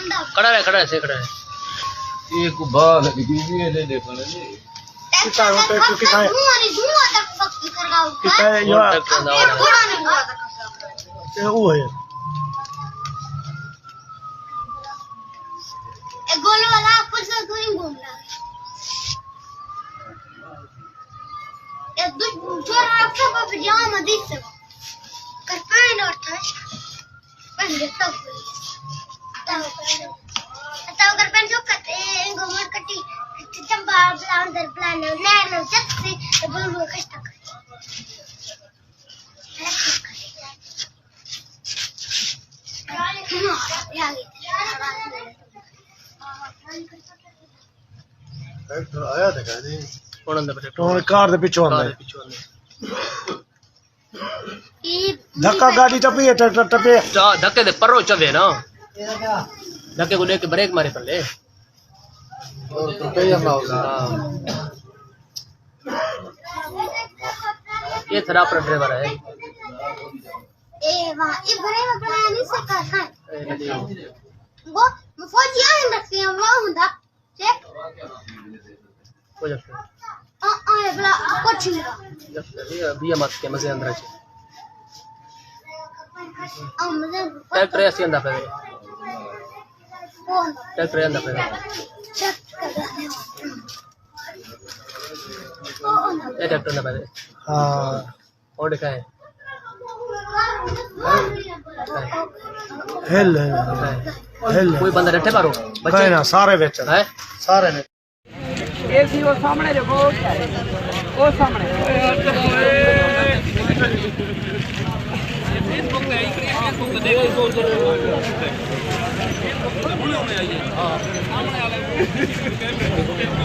खड़ा है से खड़ा है ये को बाल की ये दे पर ले कितना होता है कितना है कितना है ये वो है एक गोल वाला आपस में कोई घूम रहा है ये दो छोरा रखा पर पजामा में दिख से कर पैन और था पैन देखता ताऊ कर पैन जो कटे गोमर कटी चंबा अंदर प्लान नैनो जब से बोलू कष्ट कर ट्रैक्टर आया था कहने कौन अंदर बैठे तो कार दे पिछो कार अंदर दे पीछे धक्का गाड़ी टपी है ट्रैक्टर टपे धक्के दे परो चवे ना धक्के को लेके ब्रेक मारे पहले तो कई हम होगा ये थरा पर ड्राइवर है ए वाह ये बड़े बड़ा नहीं सकता है वो फौजी आने रखते हैं वो हुंदा चेक हो जाता ये बड़ा कुछ नहीं है अभी मत के मजे अंदर है मजे ट्रैक्टर ऐसे अंदर पे कौन ट्रैक्टर अंदर पे चेक करने ये ट्रैक्टर अंदर पे हां और देखा है हेल कोई बंदा रट्टे मारो बच्चे ना सारे बेच है सारे ने एक ही वो सामने देखो वो सामने फेसबुक पे